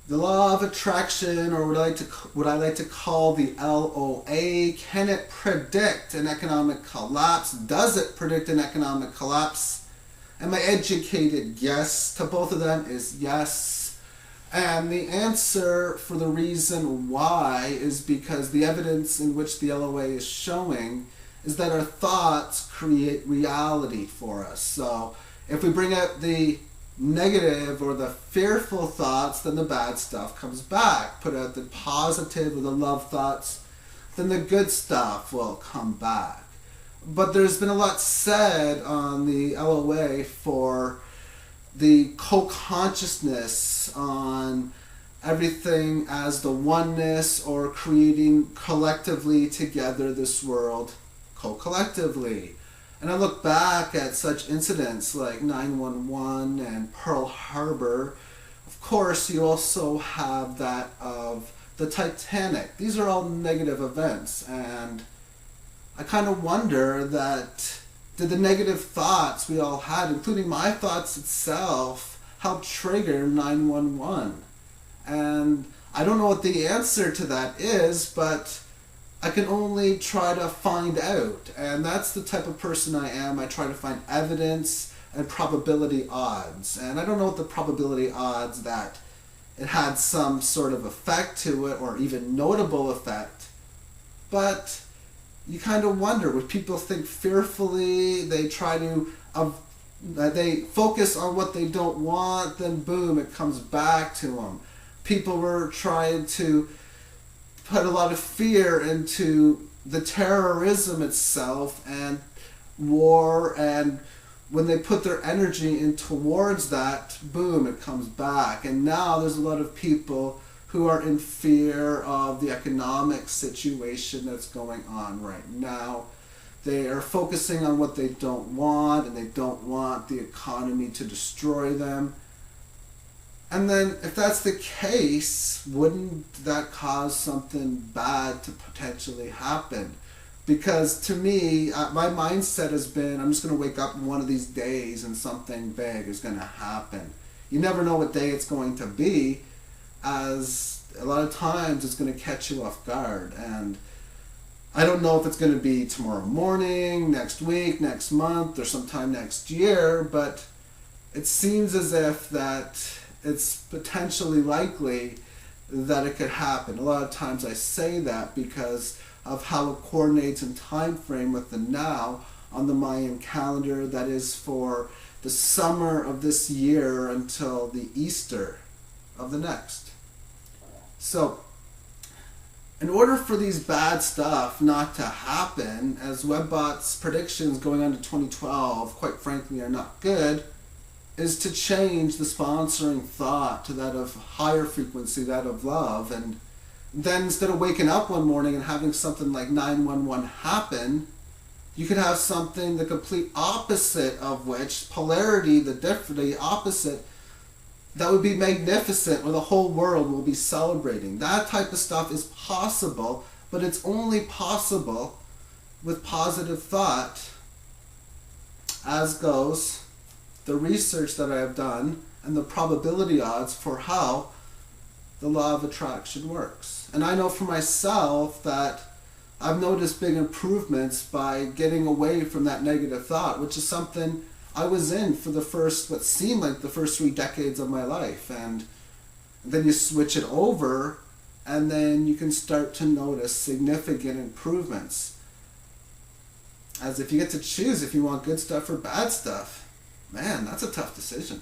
The law of attraction, or what I like to call the L.O.A, can it predict an economic collapse? Does it predict an economic collapse? And my educated guess to both of them is yes. And the answer for the reason why is because the evidence in which the L.O.A is showing is that our thoughts create reality for us. So if we bring out the negative or the fearful thoughts, then the bad stuff comes back. Put out the positive or the love thoughts, then the good stuff will come back. But there's been a lot said on the L.O.A for the co-consciousness, on everything as the oneness, or creating collectively together this world co-collectively. And I look back at such incidents like 9/11 and Pearl Harbor. Of course, you also have that of the Titanic. These are all negative events, and I kind of wonder that did the negative thoughts we all had, including my thoughts itself, help trigger 911? And I don't know what the answer to that is, but I can only try to find out. And that's the type of person I am. I try to find evidence and probability odds. And I don't know what the probability odds that it had some sort of effect to it, or even notable effect. But you kind of wonder, when people think fearfully, they try to, they focus on what they don't want, then boom, it comes back to them. People were trying to put a lot of fear into the terrorism itself and war, and when they put their energy in towards that, boom, it comes back. And now there's a lot of people who are in fear of the economic situation that's going on right now. They are focusing on what they don't want, and they don't want the economy to destroy them. And then if that's the case, wouldn't that cause something bad to potentially happen? Because to me, my mindset has been, I'm just going to wake up one of these days and something big is going to happen. You never know what day it's going to be, as a lot of times it's going to catch you off guard. And I don't know if it's going to be tomorrow morning, next week, next month, or sometime next year, but it seems as if that it's potentially likely that it could happen. A lot of times I say that because of how it coordinates in time frame with the now on the Mayan calendar, that is for the summer of this year until the Easter of the next. So in order for these bad stuff not to happen, as Webbot's predictions going on to 2012 quite frankly are not good, is to change the sponsoring thought to that of higher frequency, that of love. And then instead of waking up one morning and having something like 911 happen, you could have something the complete opposite of which, polarity, the opposite, that would be magnificent, where the whole world will be celebrating. That type of stuff is possible, but it's only possible with positive thought, as goes the research that I have done and the probability odds for how the law of attraction works. And I know for myself that I've noticed big improvements by getting away from that negative thought, which is something I was in for the first, what seemed like the first 3 decades of my life. And then you switch it over, and then you can start to notice significant improvements. As if you get to choose if you want good stuff or bad stuff. Man, that's a tough decision.